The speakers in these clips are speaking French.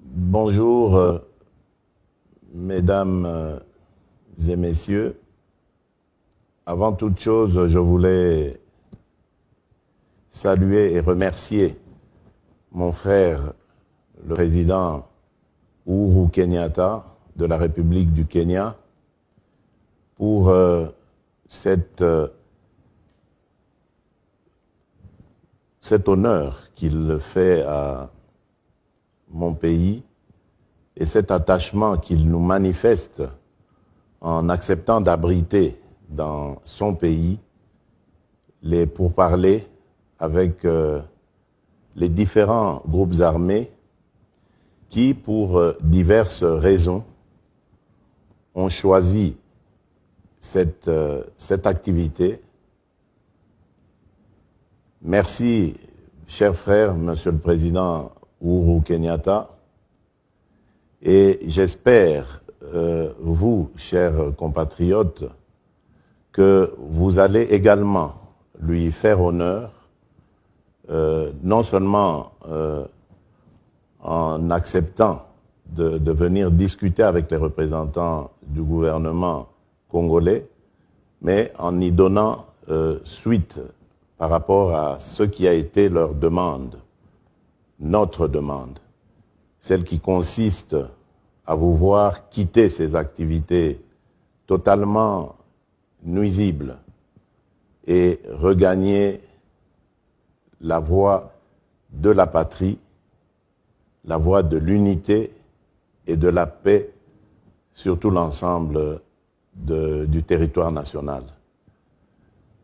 Bonjour, mesdames et messieurs. Avant toute chose, je voulais saluer et remercier mon frère, le président Uhuru Kenyatta de la République du Kenya, pour cet honneur qu'il fait à mon pays et cet attachement qu'il nous manifeste en acceptant d'abriter dans son pays les pourparlers avec les différents groupes armés qui, pour diverses raisons, ont choisi cette activité. Merci, cher frère, Monsieur le Président Uhuru Kenyatta, et j'espère, vous, chers compatriotes, que vous allez également lui faire honneur, non seulement en acceptant de venir discuter avec les représentants du gouvernement congolais, mais en y donnant suite par rapport à ce qui a été leur demande, notre demande, celle qui consiste à vous voir quitter ces activités totalement nuisibles et regagner la voie de la patrie, la voie de l'unité et de la paix sur tout l'ensemble du territoire national.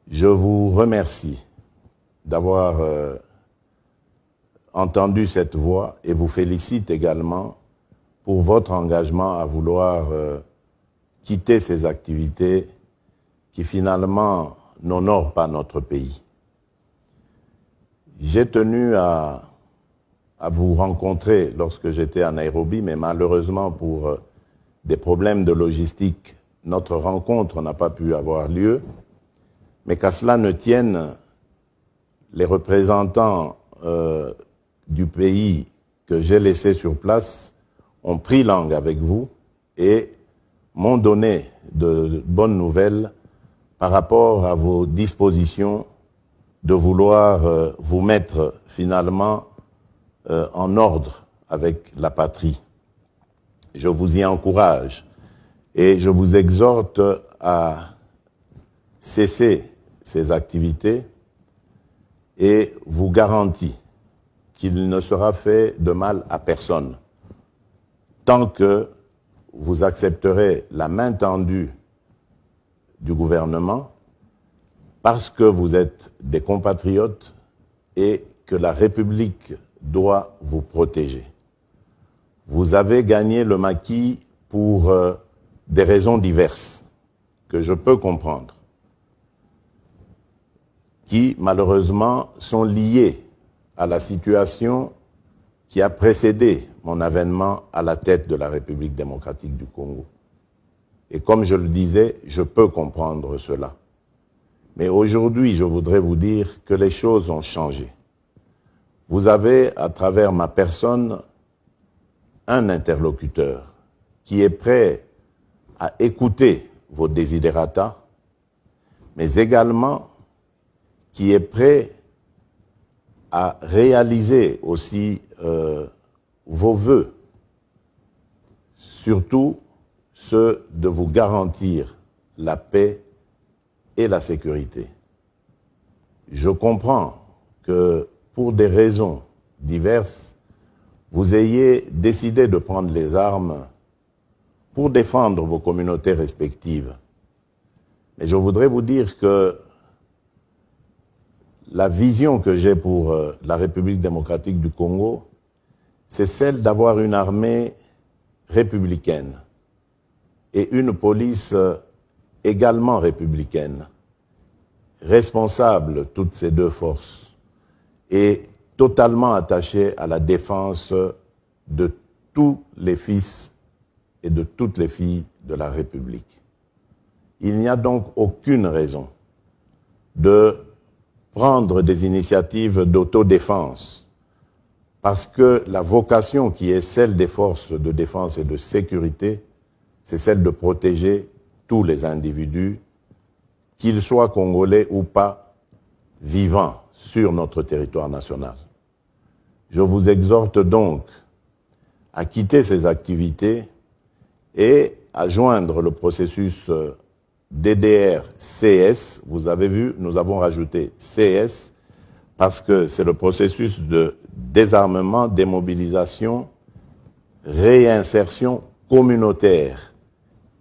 Je vous remercie d'avoir entendu cette voix et vous félicite également pour votre engagement à vouloir quitter ces activités qui finalement n'honorent pas notre pays. J'ai tenu à vous rencontrer lorsque j'étais à Nairobi, mais malheureusement pour des problèmes de logistique, notre rencontre n'a pas pu avoir lieu. Mais qu'à cela ne tienne, les représentants du pays que j'ai laissé sur place ont pris langue avec vous et m'ont donné de bonnes nouvelles par rapport à vos dispositions de vouloir vous mettre finalement en ordre avec la patrie. Je vous y encourage et je vous exhorte à cesser ces activités et vous garantis qu'il ne sera fait de mal à personne tant que vous accepterez la main tendue du gouvernement parce que vous êtes des compatriotes et que la République doit vous protéger. Vous avez gagné le maquis pour des raisons diverses que je peux comprendre, qui malheureusement sont liées à la situation qui a précédé mon avènement à la tête de la République démocratique du Congo. Et comme je le disais, je peux comprendre cela. Mais aujourd'hui, je voudrais vous dire que les choses ont changé. Vous avez, à travers ma personne, un interlocuteur qui est prêt à écouter vos desiderata, mais également qui est prêt à réaliser aussi vos vœux, surtout ceux de vous garantir la paix et la sécurité. Je comprends que pour des raisons diverses, vous ayez décidé de prendre les armes pour défendre vos communautés respectives. Mais je voudrais vous dire que la vision que j'ai pour la République démocratique du Congo, c'est celle d'avoir une armée républicaine et une police également républicaine, responsable toutes ces deux forces et totalement attachée à la défense de tous les fils et de toutes les filles de la République. Il n'y a donc aucune raison de prendre des initiatives d'autodéfense parce que la vocation qui est celle des forces de défense et de sécurité, c'est celle de protéger tous les individus, qu'ils soient congolais ou pas, vivant sur notre territoire national. Je vous exhorte donc à quitter ces activités et à joindre le processus DDR-CS. Vous avez vu, nous avons rajouté CS parce que c'est le processus de désarmement, démobilisation, réinsertion communautaire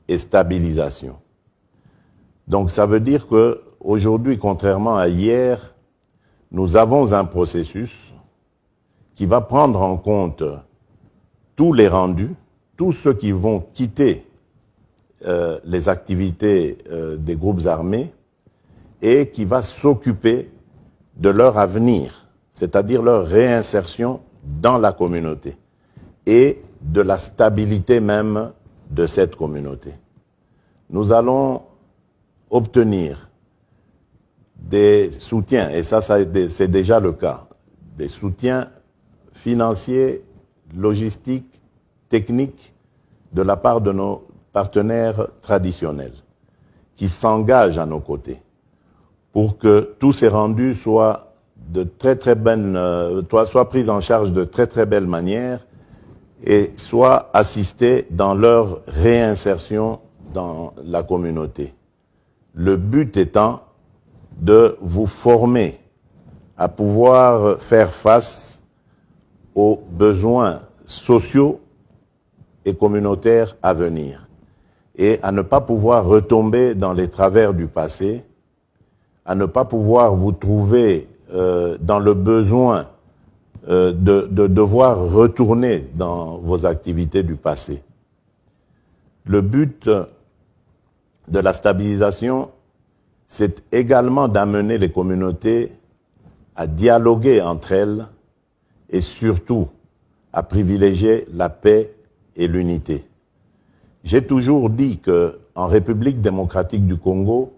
et stabilisation. Donc ça veut dire qu'aujourd'hui, contrairement à hier, nous avons un processus qui va prendre en compte tous les rendus, tous ceux qui vont quitter les activités des groupes armés et qui va s'occuper de leur avenir, c'est-à-dire leur réinsertion dans la communauté et de la stabilité même de cette communauté. Nous allons obtenir des soutiens, et ça c'est déjà le cas, des soutiens financiers, logistiques, techniques de la part de nos partenaires traditionnels qui s'engagent à nos côtés pour que tous ces rendus soient soient pris en charge de très belle manière et soient assistés dans leur réinsertion dans la communauté. Le but étant de vous former à pouvoir faire face aux besoins sociaux et communautaires à venir et à ne pas pouvoir retomber dans les travers du passé, à ne pas pouvoir vous trouver dans le besoin de devoir retourner dans vos activités du passé. Le but de la stabilisation, c'est également d'amener les communautés à dialoguer entre elles et surtout à privilégier la paix et l'unité. J'ai toujours dit qu'en République démocratique du Congo,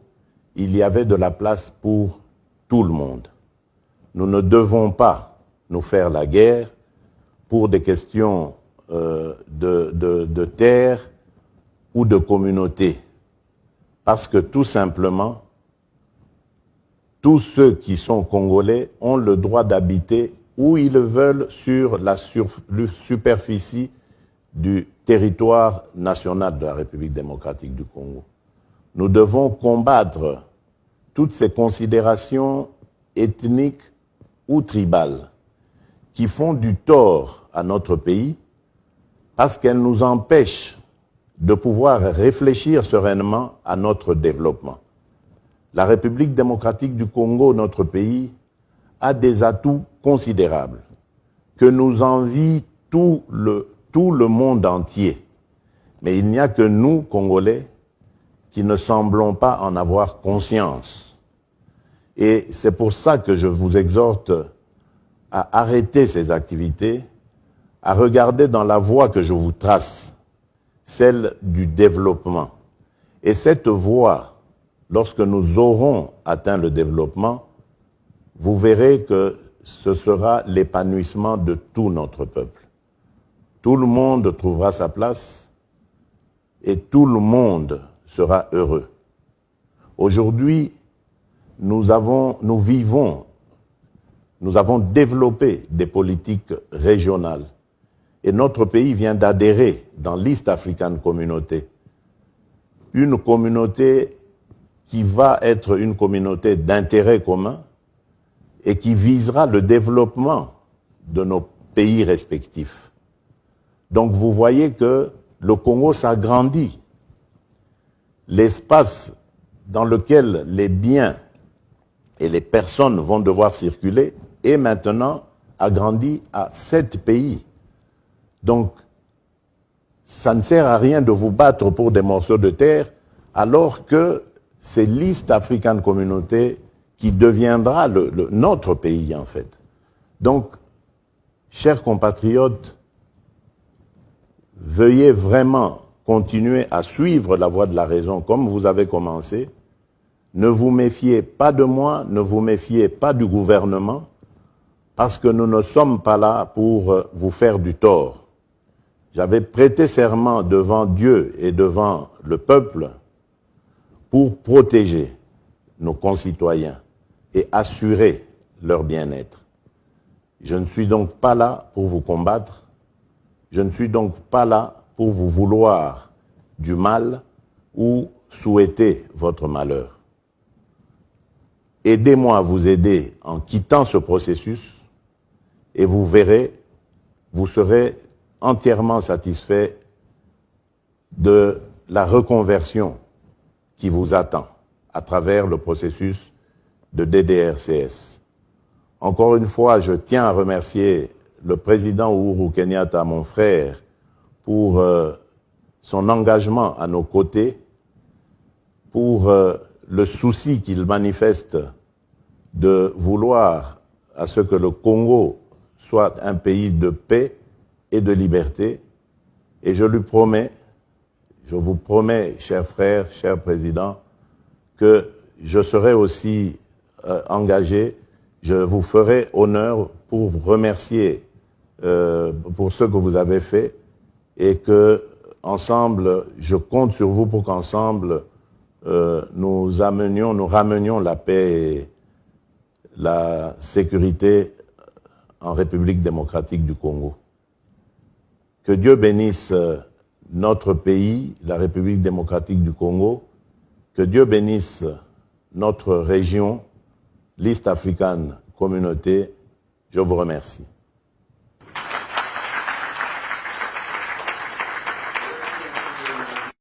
il y avait de la place pour tout le monde. Nous ne devons pas nous faire la guerre pour des questions de terre ou de communauté. Parce que tout simplement, tous ceux qui sont congolais ont le droit d'habiter où ils le veulent sur la superficie du territoire national de la République démocratique du Congo. Nous devons combattre toutes ces considérations ethniques ou tribales qui font du tort à notre pays parce qu'elles nous empêchent de pouvoir réfléchir sereinement à notre développement. La République démocratique du Congo, notre pays, a des atouts considérables que nous envie tout le monde entier. Mais il n'y a que nous, Congolais, qui ne semblons pas en avoir conscience. Et c'est pour ça que je vous exhorte à arrêter ces activités, à regarder dans la voie que je vous trace, celle du développement. Et cette voie, lorsque nous aurons atteint le développement, vous verrez que ce sera l'épanouissement de tout notre peuple. Tout le monde trouvera sa place et tout le monde sera heureux. Aujourd'hui, nous avons développé des politiques régionales et notre pays vient d'adhérer dans l'East African Community, une communauté qui va être une communauté d'intérêt commun et qui visera le développement de nos pays respectifs. Donc vous voyez que le Congo s'agrandit. L'espace dans lequel les biens et les personnes vont devoir circuler est maintenant agrandi à 7 pays. Donc, ça ne sert à rien de vous battre pour des morceaux de terre alors que c'est l'East African Community qui deviendra notre pays en fait. Donc, chers compatriotes, veuillez vraiment continuer à suivre la voie de la raison comme vous avez commencé. Ne vous méfiez pas de moi, ne vous méfiez pas du gouvernement, parce que nous ne sommes pas là pour vous faire du tort. J'avais prêté serment devant Dieu et devant le peuple pour protéger nos concitoyens et assurer leur bien-être. Je ne suis donc pas là pour vous combattre, je ne suis donc pas là pour vous vouloir du mal ou souhaiter votre malheur. Aidez-moi à vous aider en quittant ce processus et vous verrez, vous serez entièrement satisfait de la reconversion qui vous attend à travers le processus de DDRCS. Encore une fois, je tiens à remercier le président Uhuru Kenyatta, mon frère, pour son engagement à nos côtés, pour le souci qu'il manifeste de vouloir à ce que le Congo soit un pays de paix et de liberté. Et je lui promets, je vous promets, chers frères, chers présidents, que je serai aussi engagé, je vous ferai honneur pour vous remercier pour ce que vous avez fait et que ensemble, je compte sur vous pour qu'ensemble nous ramenions la paix et la sécurité en République démocratique du Congo. Que Dieu bénisse notre pays, la République démocratique du Congo, que Dieu bénisse notre région, l'East African Communauté. Je vous remercie.